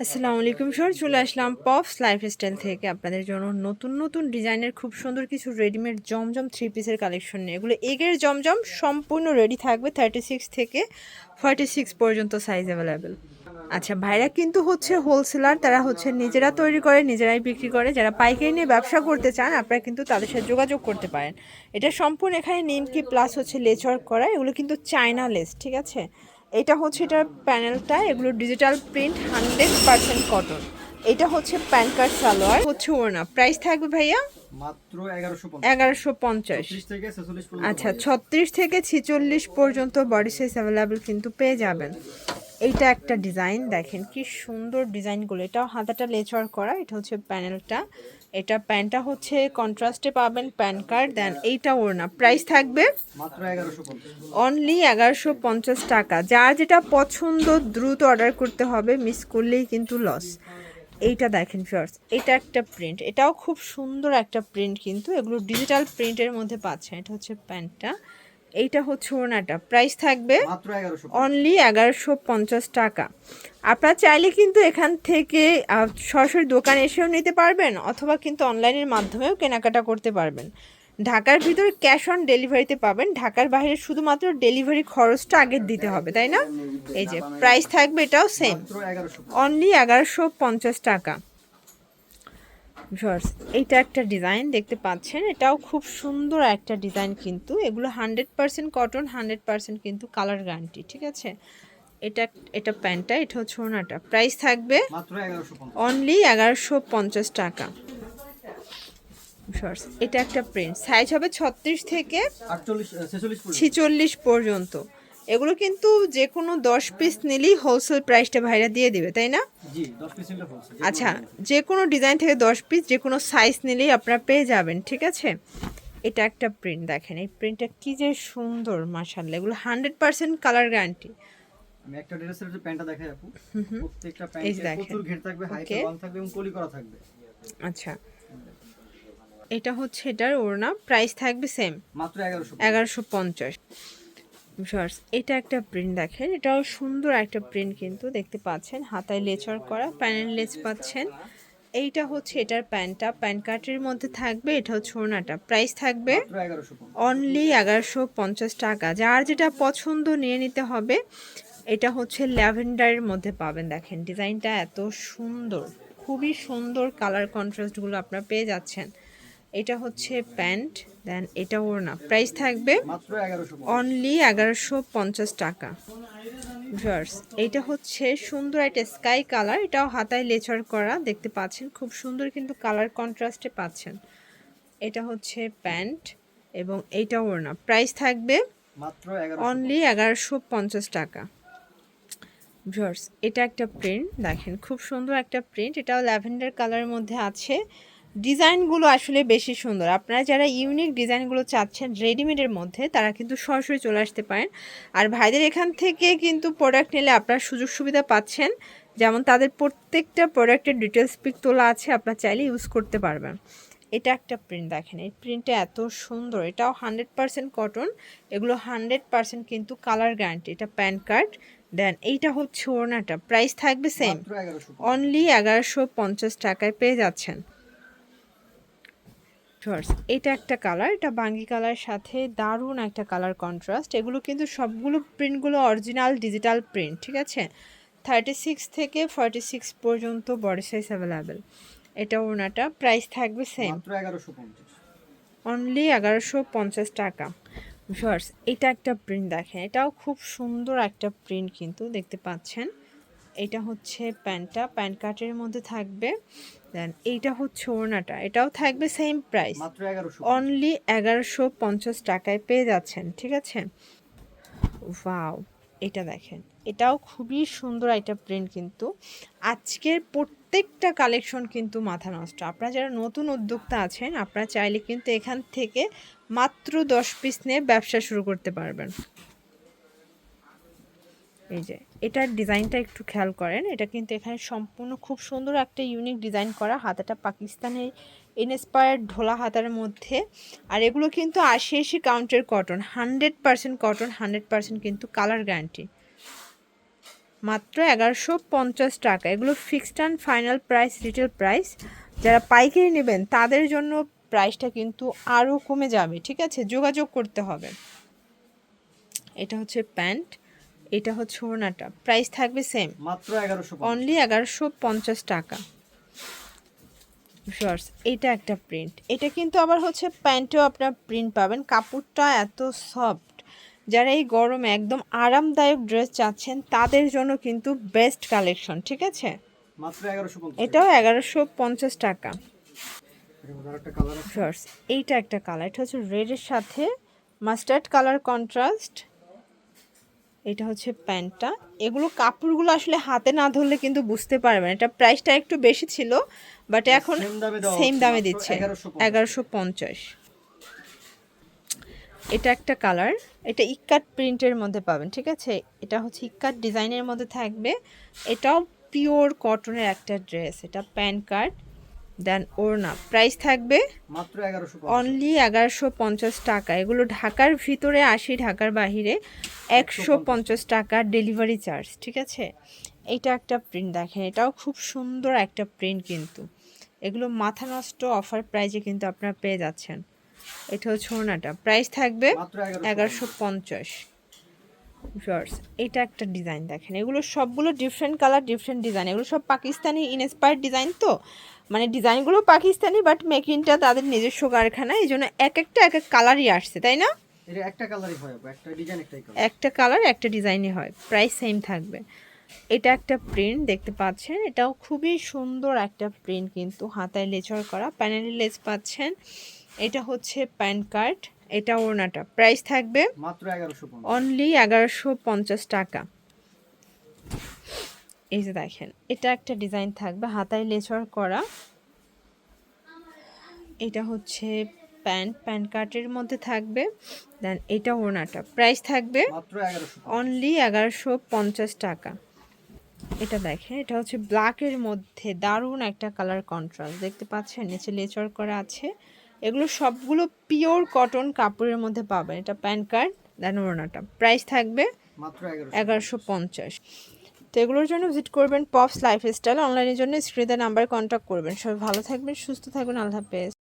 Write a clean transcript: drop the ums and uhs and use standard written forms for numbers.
আসসালামু আলাইকুম স্যার, চলে আসলাম পপস লাইফস্টাইল থেকে আপনাদের জন্য নতুন নতুন ডিজাইনের খুব সুন্দর কিছু রেডিমেড জমজম থ্রি পিসের কালেকশন নিয়ে। এগুলো এগের জমজম সম্পূর্ণ রেডি থাকবে 36 থেকে 46 পর্যন্ত সাইজ অ্যাভেলেবেল। আচ্ছা, ভাইরা কিন্তু হচ্ছে হোলসেলার, তারা হচ্ছে নিজেরা তৈরি করে নিজেরাই বিক্রি করে। যারা পাইকারি নিয়ে ব্যবসা করতে চান আপনারা কিন্তু তাদের সাথে যোগাযোগ করতে পারেন। এটা সম্পূর্ণ এখানে নিমকি প্লাস হচ্ছে লেস ওয়ার্ক করা, এগুলো কিন্তু চায়না লেস, ঠিক আছে। এটা হচ্ছে এটার প্যানেলটা, এগুলো ডিজিটাল প্রিন্ট 100% কটন। এটা হচ্ছে প্যান কার্ড সালোয়ার, হচ্ছে ওড়না। প্রাইস থাকবে ভাইয়া মাত্র 1150। 34 থেকে 46 পর্যন্ত আচ্ছা, 36 থেকে 46 পর্যন্ত বডি সাইজ অ্যাভেলেবেল কিন্তু পেয়ে যাবেন। এইটা একটা ডিজাইন, দেখেন কি সুন্দর ডিজাইনগুলো। এটাও হাতাটা লেচওয়ার করা, এটা হচ্ছে প্যানেলটা। এটা প্যান্টটা হচ্ছে কন্ট্রাস্টে পাবেন প্যান কার্ড, দেন এইটা ওড়না। প্রাইস থাকবে মাত্র 1150। অনলি 1150 টাকা। যার যেটা পছন্দ দ্রুত অর্ডার করতে হবে, মিস করলেই কিন্তু লস। এইটা দেখেন ফার্স্ট, এটা একটা প্রিন্ট, এটাও খুব সুন্দর একটা প্রিন্ট, কিন্তু এগুলো ডিজিটাল প্রিন্টের মধ্যে পাচ্ছেন। এটা হচ্ছে প্যান্টটা, এইটা হচ্ছে ওড়নাটা। প্রাইস থাকবে মাত্র 1150। অনলি 1150 টাকা। আপনারা চাইলে কিন্তু এখান থেকে সরাসরি দোকানে এসেও নিতে পারবেন, অথবা কিন্তু অনলাইনের মাধ্যমেও কেনাকাটা করতে পারবেন। ঢাকার ভিতর ক্যাশ অন ডেলিভারিতে পাবেন, ঢাকার বাইরে শুধুমাত্র ডেলিভারি খরচটা আগে দিতে হবে, তাই না? এই যে প্রাইস থাকবে এটাও সেম, মাত্র 1150। অনলি 1150 টাকা। ভিউয়ার্স, এইটা একটা ডিজাইন দেখতে পাচ্ছেন, এটাও খুব সুন্দর একটা ডিজাইন, কিন্তু এগুলো 100% কটন, 100% কিন্তু কালার গ্যারান্টি, ঠিক আছে। এটা এটা প্যান্টটা, এটা হচ্ছে ওড়নাটা। প্রাইস থাকবে মাত্র 1150। অনলি 1150 টাকা। ভিউয়ার্স, এটা একটা প্রিন্ট, সাইজ হবে 36 থেকে 48 46 পর্যন্ত। 46 পর্যন্ত। এগুলো কিন্তু যে কোনো 10 পিস নিলেই হোলসেল প্রাইসটা ভাইরা দিয়ে দিবে, তাই না? জি 10 পিস নিলে হোলসেল। আচ্ছা, যে কোনো ডিজাইন থেকে 10 পিস যে কোনো সাইজ নিলেই আপনারা পেয়ে যাবেন, ঠিক আছে। এটা একটা প্রিন্ট, দেখেন এই প্রিন্টটা কি যে সুন্দর, মাশাআল্লাহ। এগুলো 100% কালার গ্যারান্টি। আমি একটা ড্রেসের যে প্যান্টটা দেখাই আপু, প্রত্যেকটা এই যে প্যান্টে দেখেন, প্রচুর ঘের থাকবে, হাইতে ওকে, লং থাকবে এবং কলি করা থাকবে। আচ্ছা। এটা হচ্ছে এটার ওড়না। প্রাইস থাকবে সেম, মাত্র 1150। 1150। শর্টস, এটা একটা প্রিন্ট, দেখেন এটাও সুন্দর একটা প্রিন্ট, কিন্তু দেখতে পাচ্ছেন হাতায় লেচার করা, প্যানেল লেস পাচ্ছেন। এইটা হচ্ছে এটার প্যান্টটা, প্যান্ট কাটের মধ্যে থাকবে। এটা হচ্ছে ওড়নাটা। প্রাইস থাকবে মাত্র 1150। অনলি 1150 টাকা। যার যেটা পছন্দ নিয়ে নিতে হবে। এটা হচ্ছে ল্যাভেন্ডারের মধ্যে পাবেন, দেখেন ডিজাইনটা এত সুন্দর, খুবই সুন্দর কালার কন্ট্রাস্টগুলো আপনারা পেয়ে যাচ্ছেন। এটা হচ্ছে প্যান্ট, দেন এটা ওড়না। প্রাইস থাকবে মাত্র 1150। অনলি 1150 টাকা। ভিউয়ার্স, এইটা হচ্ছে সুন্দর একটা স্কাই কালার, এটাও হাতায় লেচার করা, দেখতে পাচ্ছেন খুব সুন্দর কিন্তু কালার কন্ট্রাস্টে পাচ্ছেন। এটা হচ্ছে প্যান্ট এবং এইটা ওড়না। প্রাইস থাকবে মাত্র 1150। অনলি 1150 টাকা। ভিউয়ার্স, এটা একটা প্রিন্ট, দেখেন খুব সুন্দর একটা প্রিন্ট, এটাও ল্যাভেন্ডার কালারের মধ্যে আছে। ডিজাইনগুলো আসলে বেশি সুন্দর। আপনারা যারা ইউনিক ডিজাইনগুলো চাচ্ছেন রেডিমেডের মধ্যে, তারা কিন্তু সরাসরি চলে আসতে পারেন। আর ভাইদের এখান থেকে কিন্তু প্রোডাক্ট নিলে আপনারা সুযোগ সুবিধা পাচ্ছেন, যেমন তাদের প্রত্যেকটা প্রোডাক্টের ডিটেলস পিক তোলা আছে, আপনারা চাইলে ইউজ করতে পারবেন। এটা একটা প্রিন্ট, দেখেন এই প্রিন্টটা এত সুন্দর, এটাও 100% কটন, এগুলো 100% কিন্তু কালার গ্যারান্টি। এটা প্যান কার্ড, দেন এইটা হচ্ছে ওড়নাটা। প্রাইস থাকবে সেম, মাত্র 1150। অনলি 1150 টাকায় পেয়ে যাচ্ছেন। এটা একটা কালার, এটা বাঙ্গি কালার সাথে দারুণ একটা কালার কন্ট্রাস্ট। এগুলো কিন্তু সবগুলো প্রিন্টগুলো অরিজিনাল ডিজিটাল প্রিন্ট, ঠিক আছে। 36 থেকে 46 পর্যন্ত বডি সাইজ অ্যাভেলেবেল। এটা ওড়নাটা। প্রাইস থাকবে সেম, মাত্র 1150। অনলি 1150 টাকা। ভিউয়ার্স, এটা একটা প্রিন্ট, দেখেন এটাও খুব সুন্দর একটা প্রিন্ট, কিন্তু দেখতে পাচ্ছেন। এটা হচ্ছে প্যান্টটা, প্যান্ট কাটের মধ্যে থাকবে, দেন এইটা হচ্ছে ওড়নাটা, এটাও থাকবে সেম প্রাইস, মাত্র 1150। অনলি 1150 টাকায় পেয়ে যাচ্ছেন, ঠিক আছে। ওয়াও, এটা দেখেন, এটাও খুবই সুন্দর একটা প্রিন্ট, কিন্তু আজকের প্রত্যেকটা কালেকশন কিন্তু মাথা নষ্ট। আপনারা যারা নতুন উদ্যোক্তা আছেন, আপনারা চাইলে কিন্তু এখান থেকে মাত্র 10 পিস নিয়ে ব্যবসা শুরু করতে পারবেন। এই যে এটার ডিজাইনটা একটু খেয়াল করেন, এটা কিন্তু এখানে সম্পূর্ণ খুব সুন্দর একটা ইউনিক ডিজাইন করা, হাতাটা পাকিস্তানের ইনস্পায়ার্ড ঢোলা হাতার মধ্যে। আর এগুলো কিন্তু 80 কাউন্টের কটন, 100% কটন, 100% কিন্তু কালার গ্যারান্টি। মাত্র 1150 টাকা। এগুলো fixed and final price, retail price. যারা পাইকারি নেবেন তাদের জন্য প্রাইসটা কিন্তু আরও কমে যাবে, ঠিক আছে, যোগাযোগ করতে হবে। এটা হচ্ছে প্যান্ট, এটা হচ্ছে ওড়নাটা, প্রাইস থাকবে সেম, মাত্র 1150 অনলি 1150 টাকা। শর্টস, এটা একটা প্রিন্ট, এটা কিন্তু আবার হচ্ছে প্যান্টেও আপনার প্রিন্ট পাবেন। কাপড়টা এত সফট, যারা এই গরমে একদম আরামদায়ক ড্রেস চাচ্ছেন তাদের জন্য কিন্তু বেস্ট কালেকশন, ঠিক আছে। মাত্র 1150 এটাও 1150 টাকা। একটা কালার আছে শর্টস, এইটা একটা কালার, এটা হচ্ছে রেডের সাথে মাস্টার্ড কালার কন্ট্রাস্ট। এটা হচ্ছে প্যান্টটা। এগুলো কাপড়গুলো আসলে হাতে না ধরলে কিন্তু বুঝতে পারবেন। এটা প্রাইসটা একটু বেশি ছিল, বাট এখন সেম দামে দিচ্ছে, 1150। এটা একটা কালার, এটা ইক্কাট প্রিন্টের মধ্যে পাবেন, ঠিক আছে। এটা হচ্ছে ইক্কাট ডিজাইনের মধ্যে থাকবে। এটাও পিওর কটনের একটা ড্রেস। এটা প্যান কার্ড, দেন ওড়না, প্রাইস থাকবে মাত্র 1150 অনলি 1150 টাকা। এগুলো ঢাকার ভিতরে 80, ঢাকার বাহিরে 150 টাকা ডেলিভারি চার্জ, ঠিক আছে। এইটা একটা প্রিন্ট দেখেন, এটাও খুব সুন্দর একটা প্রিন্ট কিন্তু। এগুলো মাথা নষ্ট অফার প্রাইজে কিন্তু আপনারা পেয়ে যাচ্ছেন। এটা হচ্ছে ওড়নাটা, প্রাইস থাকবে মাত্র 1150। শর্টস, এটা একটা ডিজাইন দেখেন, এগুলো সবগুলো ডিফারেন্ট কালার, ডিফারেন্ট ডিজাইন। এগুলো সব পাকিস্তানি ইনস্পায়ার্ড ডিজাইন, তো মানে ডিজাইনগুলো পাকিস্তানি, বাট মেকিংটা তাদের নিজস্ব কারখানা, এই জন্য এক একটা এক এক কালারই আসছে, তাই না। এটা একটা কালারই হয় আপু, একটা ডিজাইন একটাই কালার, একটা কালার একটা ডিজাইনই হয়, প্রাইস সেম থাকবে। এটা একটা প্রিন্ট দেখতে পাচ্ছেন, এটাও খুবই সুন্দর একটা প্রিন্ট কিন্তু, হাতায় লেচর করা, প্যানেলে লেস পাচ্ছেন। এটা হচ্ছে প্যান কার্ড, এটা ওড়নাটা, প্রাইস থাকবে মাত্র 1150 অনলি 1150 টাকা। এই যে দেখেন, এটা একটা ডিজাইন থাকবে, হাতায় লেচর করা। এটা হচ্ছে প্যান কার্টের মধ্যে থাকবে, দেন এটা ওড়নাটা, প্রাইস থাকবে মাত্র 1150 অনলি 1150 টাকা। এটা দেখেন, এটা হচ্ছে ব্ল্যাকের মধ্যে দারুণ একটা কালার কন্ট্রাস্ট, দেখতে পাচ্ছেন, নিচে লেচর করা আছে। এগুলো সবগুলো পিওর কটন কাপড়ের মধ্যে পাবেন। এটা প্যান কার্ড, দেন ওড়নাটা, প্রাইস থাকবে মাত্র 1150। তো এগুলোর জন্য ভিজিট করবেন পপস লাইফস্টাইল, অনলাইনের জন্য স্ক্রিনে নাম্বার কন্ট্যাক্ট করবেন। সবাই ভালো থাকবেন, সুস্থ থাকবেন, আল্লাহ হাফেজ।